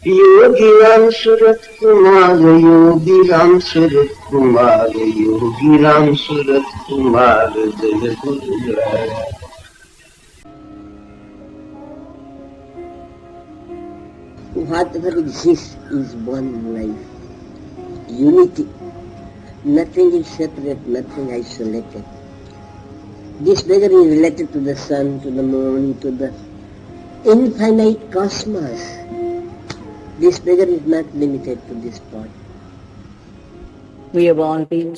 Yogi Ramsuratkumar, Yogi Ramsuratkumar, Yogi Ramsuratkumar, Jai Guru Jai. Whatever exists is one life, unity. Nothing is separate, nothing isolated. This beggar is related to the sun, to the moon, to the infinite cosmos. This beggar is not limited to this body. We have all been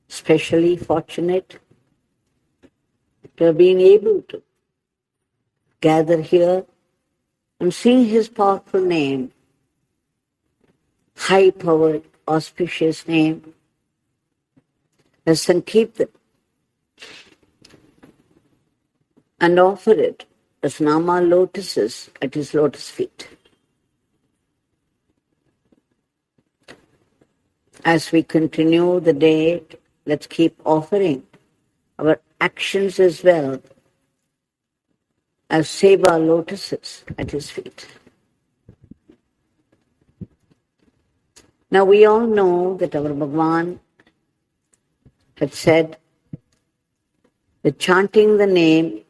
specially fortunate to have been able to gather here and sing his powerful name, high-powered, auspicious name, as Sankirtan, and offer it as Nama lotuses at his lotus feet. As we continue the day, let's keep offering our actions as well as seva lotuses at his feet. Now we all know that our Bhagawan had said that chanting the name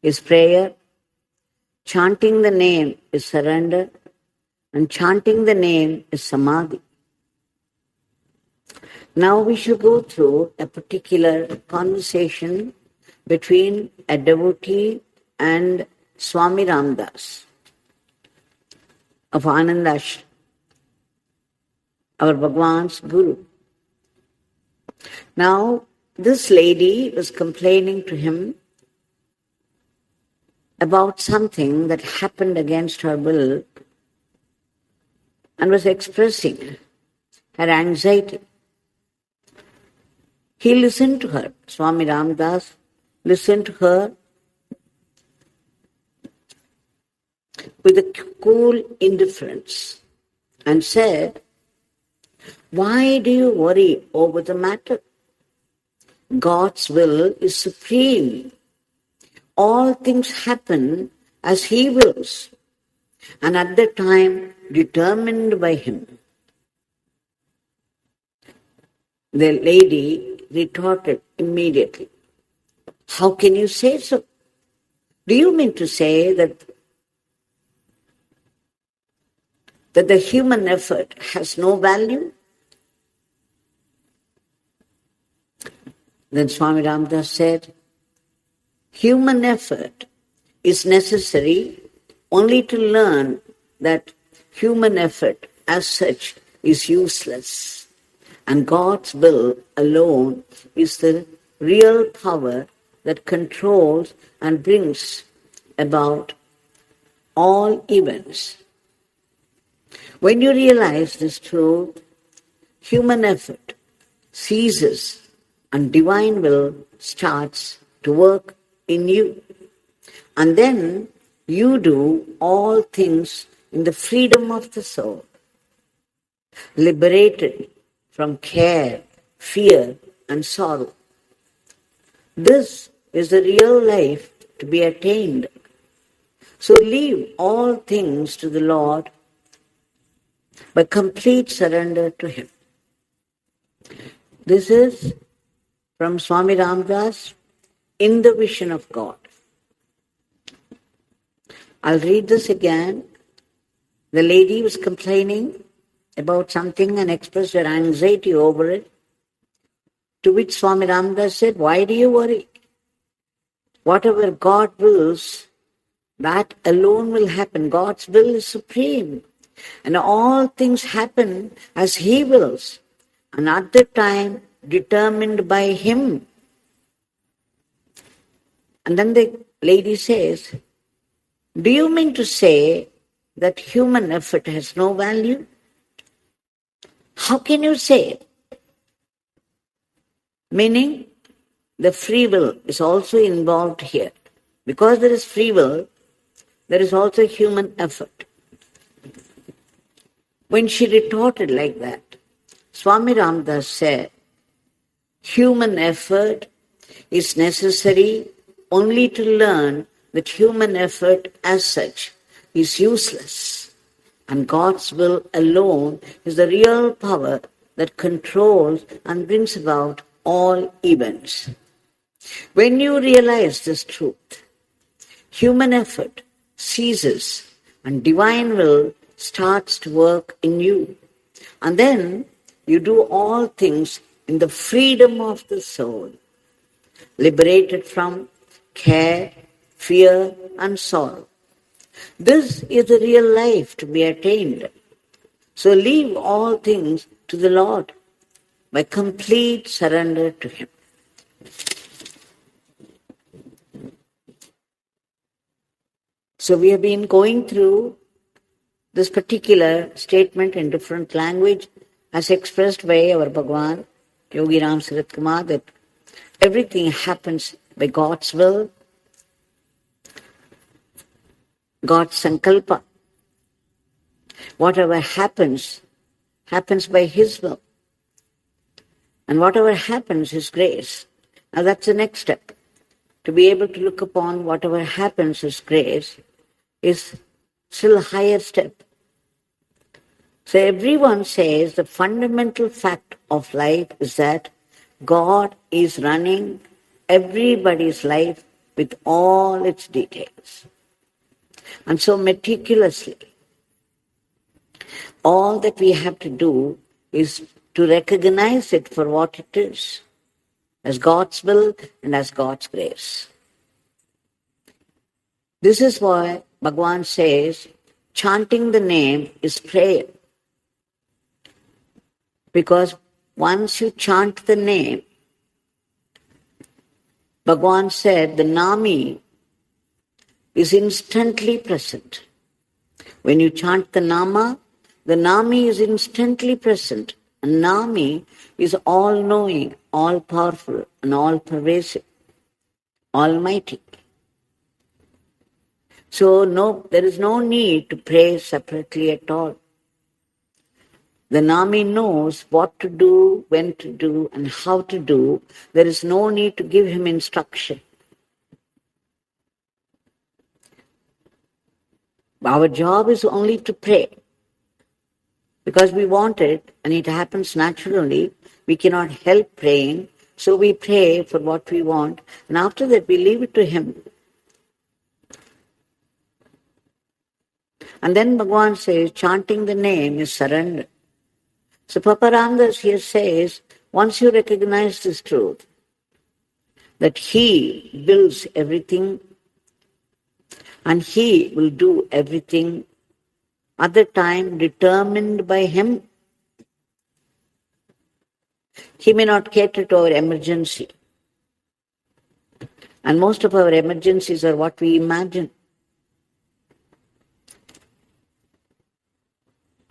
is prayer, chanting the name is surrender, and chanting the name is samadhi. Now we shall go through a particular conversation between a devotee and Swami Ramdas of Ananda Ashram, our Bhagawan's Guru. Now, this lady was complaining to him about something that happened against her will and was expressing her anxiety. He listened to her. Swami Ramdas listened to her with a cool indifference and said, "Why do you worry over the matter? God's will is supreme. All things happen as He wills, and at the time determined by Him." The lady retorted immediately, "How can you say so? Do you mean to say that the human effort has no value?" Then Swami Ramdas said, "Human effort is necessary only to learn that human effort as such is useless, and God's will alone is the real power that controls and brings about all events. When you realize this truth, human effort ceases and divine will starts to work in you. And then you do all things in the freedom of the soul, liberated from care, fear, and sorrow. This is the real life to be attained. So leave all things to the Lord by complete surrender to Him." This is from Swami Ramdas in the vision of God. I'll read this again. The lady was complaining about something and expressed her anxiety over it, to which Swami Ramdas said, "Why do you worry? Whatever God wills, that alone will happen. God's will is supreme, and all things happen as He wills, and at the time determined by Him." And then the lady says, "Do you mean to say that human effort has no value? How can you say it?" Meaning, the free will is also involved here. Because there is free will, there is also human effort. When she retorted like that, Swami Ramdas said, "Human effort is necessary only to learn that human effort as such is useless, And God's will alone is the real power that controls and brings about all events. When you realize this truth, human effort ceases and divine will starts to work in you. And then you do all things in the freedom of the soul, liberated from care, fear, and sorrow. This is the real life to be attained. So leave all things to the Lord by complete surrender to Him. So we have been going through this particular statement in different language as expressed by our Bhagawan, Yogi Ramsuratkumar, that everything happens by God's will, God's sankalpa. Whatever happens, happens by His will. And whatever happens is grace. Now that's the next step. To be able to look upon whatever happens as grace is still a higher step. So everyone says the fundamental fact of life is that God is running everybody's life with all its details. And so meticulously, all that we have to do is to recognize it for what it is, as God's will and as God's grace. This is why Bhagawan says, chanting the name is prayer. Because once you chant the name, Bhagawan said the Nami is instantly present. When you chant the Nama, the Nami is instantly present. And Nami is all-knowing, all-powerful, and all-pervasive, almighty. So there is no need to pray separately at all. The Nami knows what to do, when to do, and how to do. There is no need to give him instruction. Our job is only to pray. Because we want it, and it happens naturally, we cannot help praying, so we pray for what we want, and after that we leave it to him. And then Bhagawan says, chanting the name is surrender. So Papa Ramdas here says, once you recognize this truth, that He builds everything and He will do everything at the time determined by Him. He may not cater to our emergency. And most of our emergencies are what we imagine.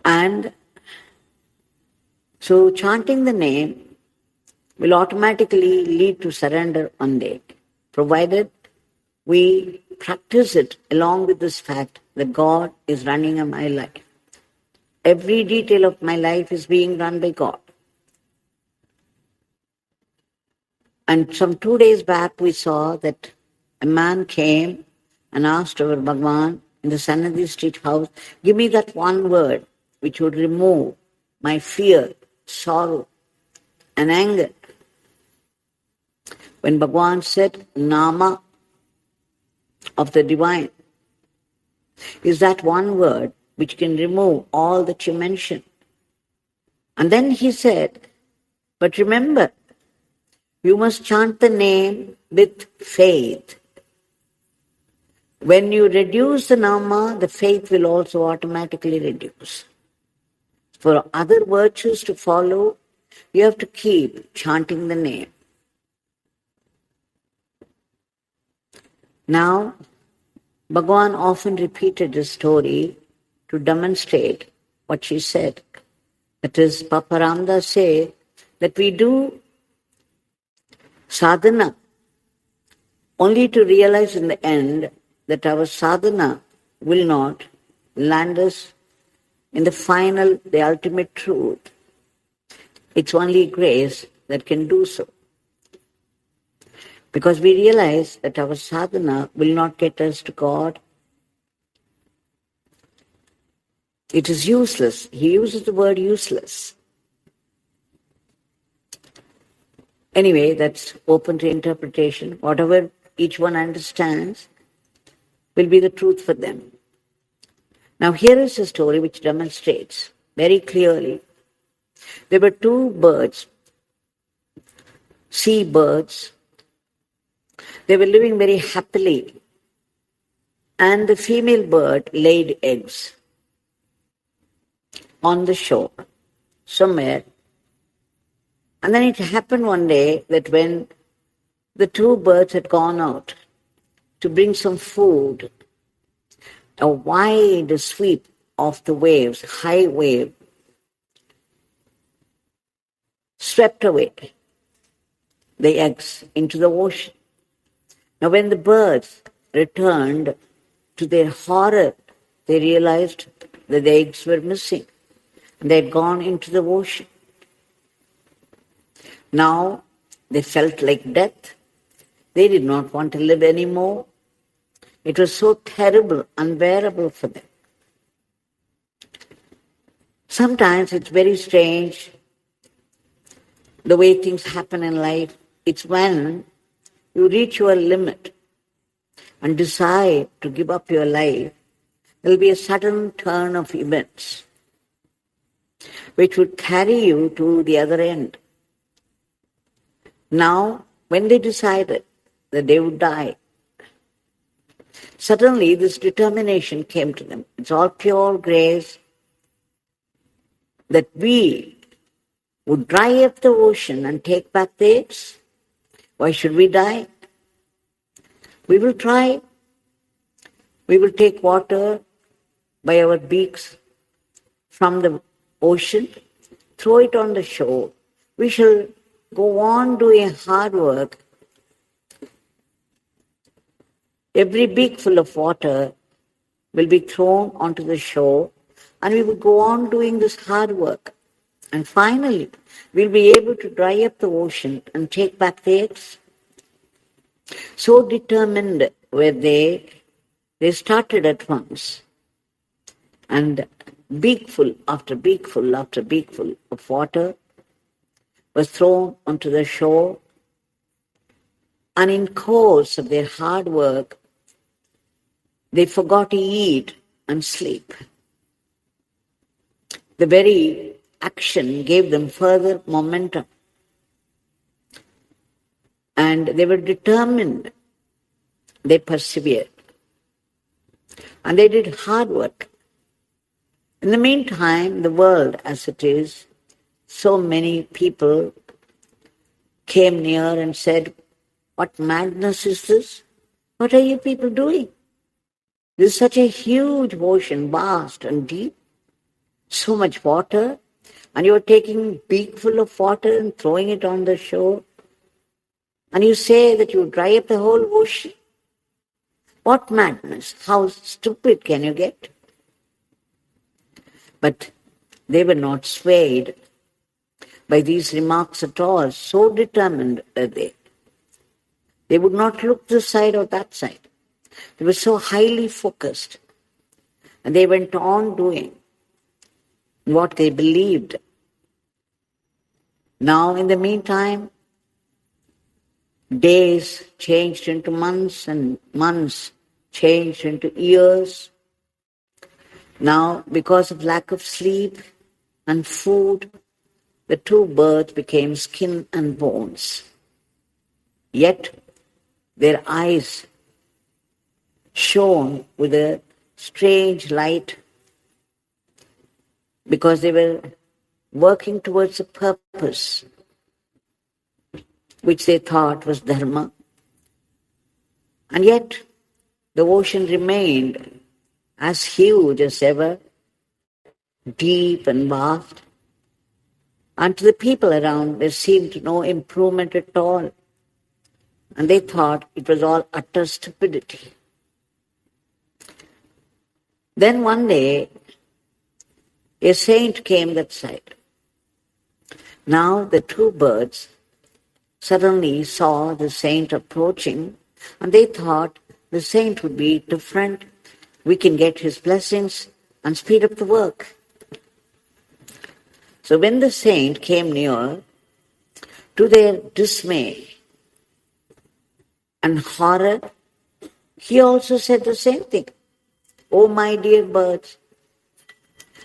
And so chanting the name will automatically lead to surrender one day, provided we practice it along with this fact that God is running my life. Every detail of my life is being run by God. And some 2 days back we saw that a man came and asked our Bhagawan in the Sanadi Street house, give me that one word which would remove my fear, sorrow, and anger. When Bhagawan said, Nama of the divine is that one word which can remove all that you mentioned. And then he said, but remember, you must chant the name with faith. When you reduce the Nama, the faith will also automatically reduce. For other virtues to follow, you have to keep chanting the name. Now, Bhagawan often repeated this story to demonstrate what she said. That is, Papa Ramdas said that we do sadhana only to realize in the end that our sadhana will not land us in the final, the ultimate truth. It's only grace that can do so. Because we realize that our sadhana will not get us to God. It is useless. He uses the word useless. Anyway, that's open to interpretation. Whatever each one understands will be the truth for them. Now here is a story which demonstrates very clearly. There were two birds, sea birds. They were living very happily, and the female bird laid eggs on the shore somewhere. And then it happened one day that when the two birds had gone out to bring some food, a wide sweep of the waves, high wave, swept away the eggs into the ocean. Now when the birds returned, to their horror, they realized that the eggs were missing. They had gone into the ocean. Now they felt like death. They did not want to live anymore. It was so terrible, unbearable for them. Sometimes it's very strange the way things happen in life. It's when you reach your limit and decide to give up your life, there will be a sudden turn of events which would carry you to the other end. Now, when they decided that they would die, suddenly this determination came to them. It's all pure grace that we would dry up the ocean and take back the eggs. Why should we die? We will try. We will take water by our beaks from the ocean, throw it on the shore. We shall go on doing hard work. Every beakful of water will be thrown onto the shore, and we will go on doing this hard work. And finally, we'll be able to dry up the ocean and take back the eggs. So determined were they started at once. And beakful after beakful after beakful of water was thrown onto the shore. And in course of their hard work, they forgot to eat and sleep. The very action gave them further momentum. And they were determined. They persevered. And they did hard work. In the meantime, the world as it is, so many people came near and said, "What madness is this? What are you people doing? This is such a huge ocean, vast and deep, so much water, and you're taking a beakful of water and throwing it on the shore. And you say that you dry up the whole ocean? What madness? How stupid can you get?" But they were not swayed by these remarks at all. So determined were they. They would not look this side or that side. They were so highly focused. And they went on doing what they believed. Now, in the meantime, days changed into months and months changed into years. Now, because of lack of sleep and food, the two birds became skin and bones. Yet, their eyes shone with a strange light because they were working towards a purpose which they thought was dharma. And yet, the ocean remained as huge as ever, deep and vast. And to the people around, there seemed no improvement at all. And they thought it was all utter stupidity. Then one day, a saint came that side. Now the two birds suddenly saw the saint approaching, and they thought the saint would be different. We can get his blessings and speed up the work. So when the saint came near, to their dismay and horror, he also said the same thing. Oh, my dear birds,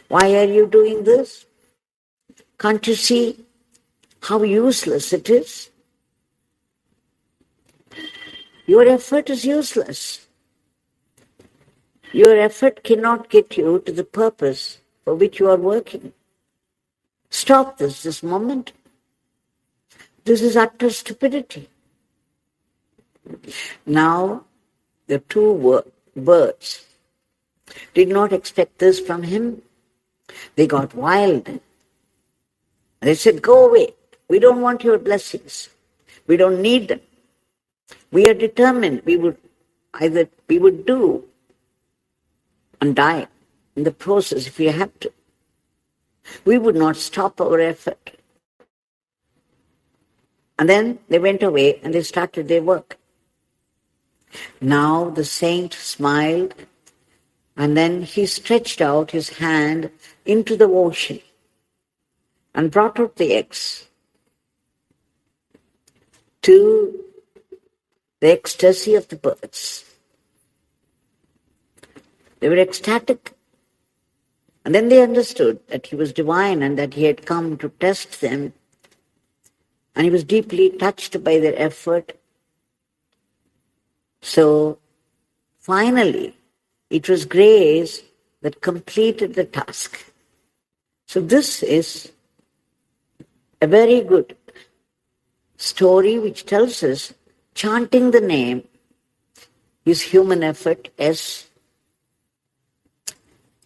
why are you doing this? Can't you see how useless it is? Your effort is useless. Your effort cannot get you to the purpose for which you are working. Stop this moment. This is utter stupidity. Now, the two birds did not expect this from him. They got wild. They said, go away. We don't want your blessings. We don't need them. We are determined. We would do and die in the process if we have to. We would not stop our effort. And then they went away and they started their work. Now the saint smiled, and then he stretched out his hand into the ocean and brought out the eggs. To the ecstasy of the birds. They were ecstatic. And then they understood that he was divine and that he had come to test them. And he was deeply touched by their effort. So, finally, it was grace that completed the task. So this is a very good story which tells us chanting the name is human effort, yes.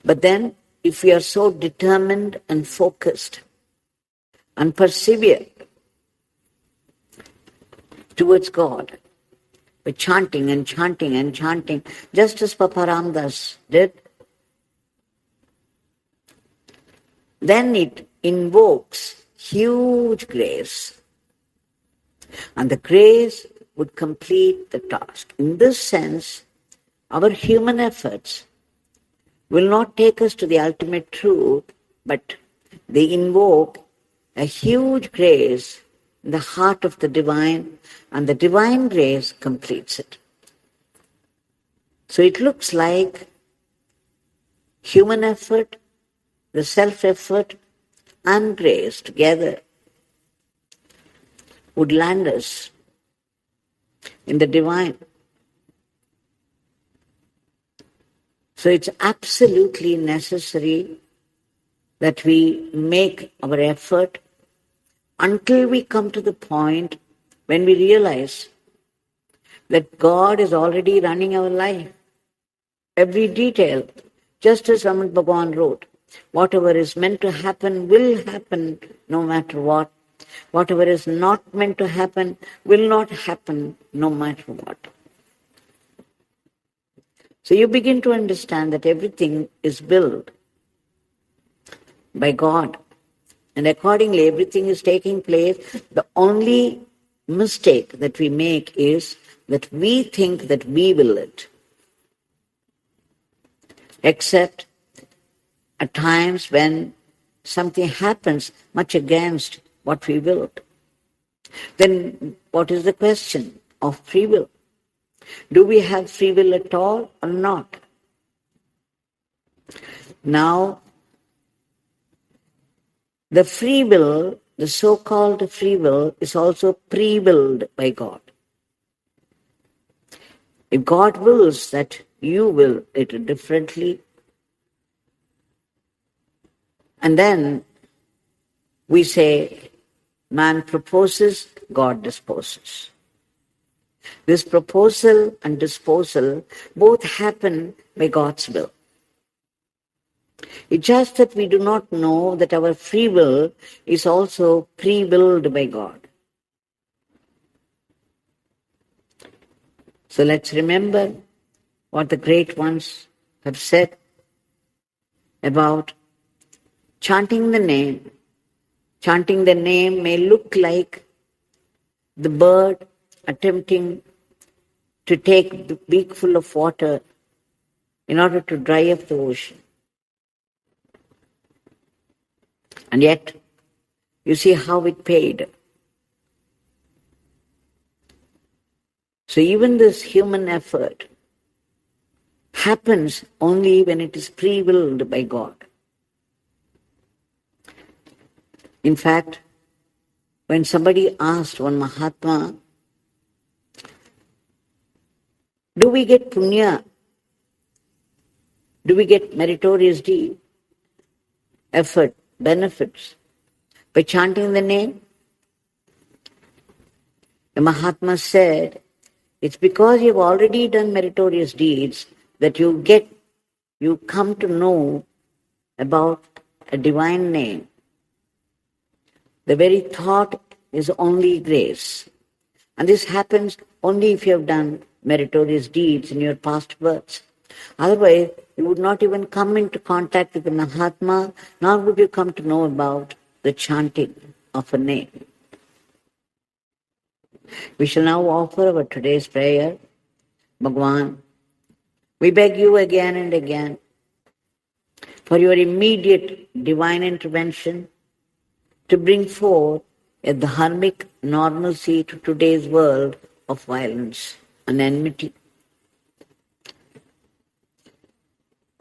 But then, if we are so determined and focused and persevere towards God, by chanting and chanting and chanting, just as Papa Ramdas did, then it invokes huge grace. And the grace would complete the task. In this sense, our human efforts will not take us to the ultimate truth, but they invoke a huge grace in the heart of the divine, and the divine grace completes it. So it looks like human effort, the self-effort, and grace together would land us in the divine. So it's absolutely necessary that we make our effort until we come to the point when we realize that God is already running our life. Every detail, just as Bhagawan wrote, whatever is meant to happen will happen no matter what. Whatever is not meant to happen will not happen no matter what. So you begin to understand that everything is built by God. And accordingly, everything is taking place. The only mistake that we make is that we think that we will it. Except at times when something happens much against what we willed. Then what is the question of free will? Do we have free will at all or not? Now, the free will, the so-called free will, is also pre-willed by God. If God wills that you will it differently, and then we say, man proposes, God disposes. This proposal and disposal both happen by God's will. It's just that we do not know that our free will is also pre-willed by God. So let's remember what the great ones have said about chanting the name. Chanting the name may look like the bird attempting to take the beakful of water in order to dry up the ocean. And yet, you see how it paid. So even this human effort happens only when it is pre-willed by God. In fact, when somebody asked one Mahatma, do we get punya? Do we get meritorious deed, effort, benefits by chanting the name? The Mahatma said, it's because you've already done meritorious deeds that you come to know about a divine name. The very thought is only grace. And this happens only if you have done meritorious deeds in your past births. Otherwise, you would not even come into contact with the Mahatma, nor would you come to know about the chanting of a name. We shall now offer our today's prayer. Bhagawan, we beg you again and again for your immediate divine intervention to bring forth a dharmic normalcy to today's world of violence and enmity.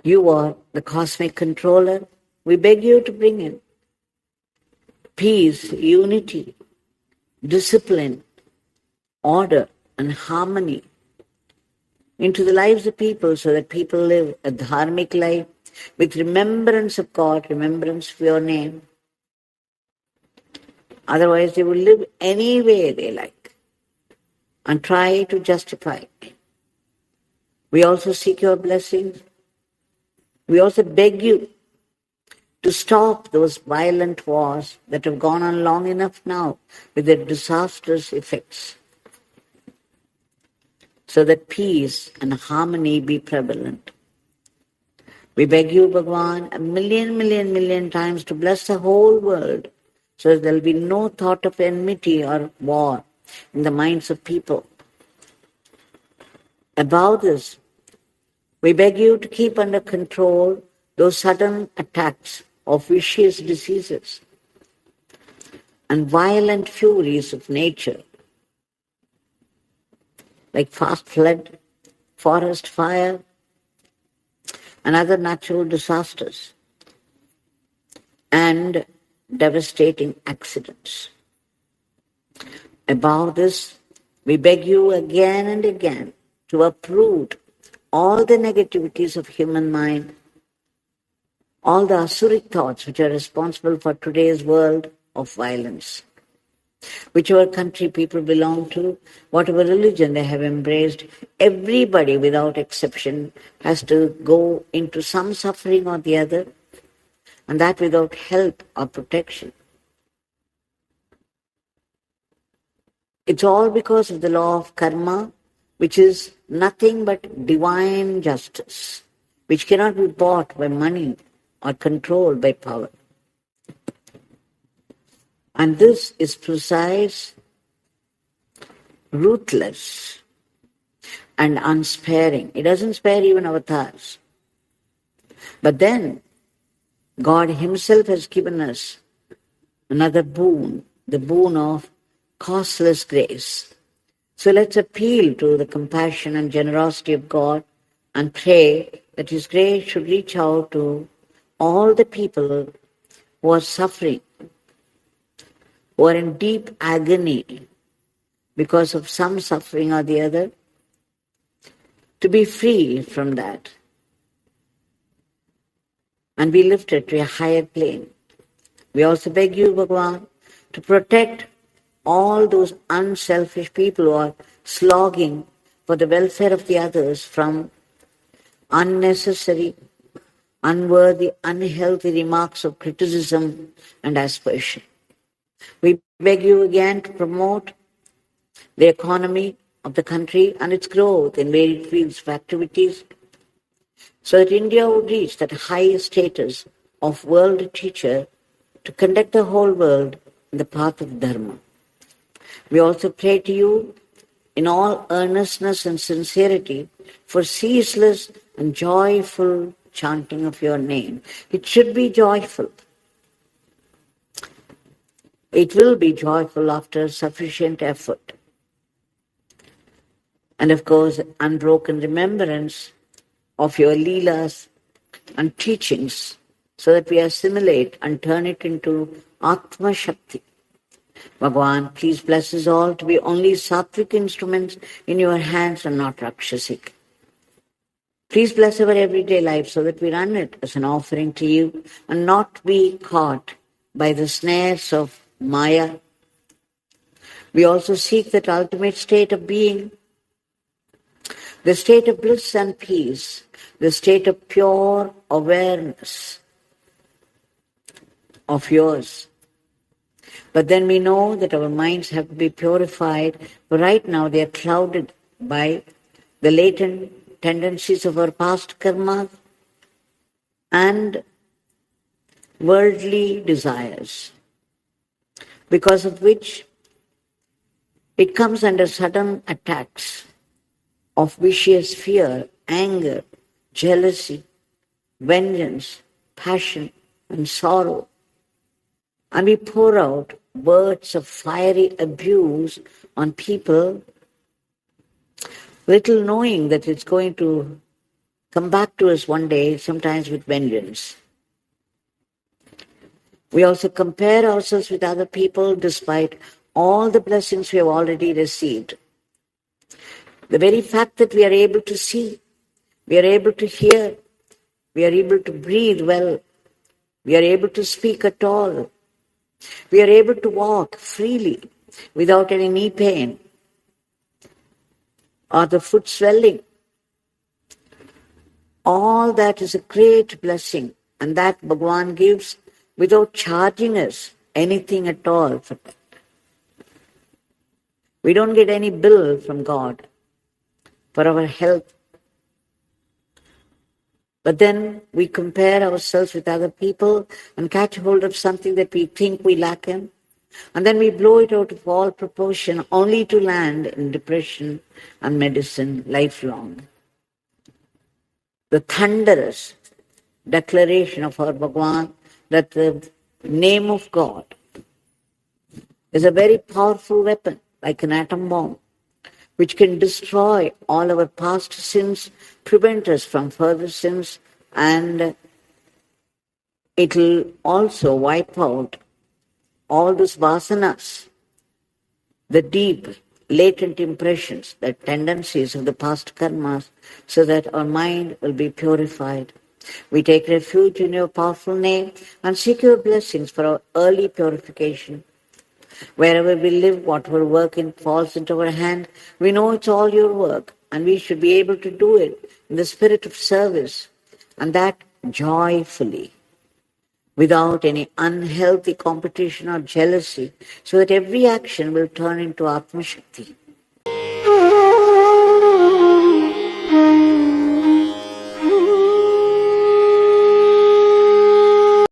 You are the cosmic controller. We beg you to bring in peace, unity, discipline, order, and harmony into the lives of people so that people live a dharmic life with remembrance of God, remembrance of your name. Otherwise, they will live any way they like and try to justify it. We also seek your blessings. We also beg you to stop those violent wars that have gone on long enough now with their disastrous effects, so that peace and harmony be prevalent. We beg you, Bhagawan, a million times to bless the whole world so that there will be no thought of enmity or war in the minds of people. Above this, we beg you to keep under control those sudden attacks of vicious diseases and violent furies of nature, like fast flood, forest fire, and other natural disasters, and devastating accidents. Above this, we beg you again and again to uproot all the negativities of human mind, all the asuric thoughts which are responsible for today's world of violence. Whichever country people belong to, whatever religion they have embraced, everybody without exception has to go into some suffering or the other, and that without help or protection. It's all because of the law of karma, which is nothing but divine justice, which cannot be bought by money or controlled by power. And this is precise, ruthless, and unsparing. It doesn't spare even avatars. But then, God Himself has given us another boon, the boon of causeless grace. So let's appeal to the compassion and generosity of God and pray that His grace should reach out to all the people who are suffering, who are in deep agony because of some suffering or the other, to be free from that and be lifted to a higher plane. We also beg you, Bhagawan, to protect all those unselfish people who are slogging for the welfare of the others from unnecessary, unworthy, unhealthy remarks of criticism and aspersion. We beg you again to promote the economy of the country and its growth in varied fields of activities, so that India would reach that high status of world teacher to conduct the whole world in the path of Dharma. We also pray to you in all earnestness and sincerity for ceaseless and joyful chanting of your name. It should be joyful. It will be joyful after sufficient effort. And of course, unbroken remembrance of your leelas and teachings, so that we assimilate and turn it into Atma Shakti. Bhagawan, please bless us all to be only sattvic instruments in your hands and not rakshasic. Please bless our everyday life so that we run it as an offering to you and not be caught by the snares of Maya. We also seek that ultimate state of being, the state of bliss and peace, the state of pure awareness of yours. But then we know that our minds have to be purified, but right now they are clouded by the latent tendencies of our past karma and worldly desires, because of which it comes under sudden attacks of vicious fear, anger, jealousy, vengeance, passion, and sorrow. And we pour out words of fiery abuse on people, little knowing that it's going to come back to us one day, sometimes with vengeance. We also compare ourselves with other people despite all the blessings we have already received. The very fact that we are able to see, we are able to hear, we are able to breathe well, we are able to speak at all, we are able to walk freely without any knee pain or the foot swelling. All that is a great blessing, and that Bhagawan gives without charging us anything at all for that. We don't get any bill from God for our health. But then we compare ourselves with other people and catch hold of something that we think we lack in, and then we blow it out of all proportion only to land in depression and medicine lifelong. The thunderous declaration of our Bhagawan that the name of God is a very powerful weapon, like an atom bomb, which can destroy all our past sins, prevent us from further sins, and it will also wipe out all those vasanas, the deep, latent impressions, the tendencies of the past karmas, so that our mind will be purified. We take refuge in your powerful name and seek your blessings for our early purification. Wherever we live, whatever work falls into our hand, we know it's all your work, and we should be able to do it in the spirit of service, and that joyfully, without any unhealthy competition or jealousy, so that every action will turn into Atma Shakti.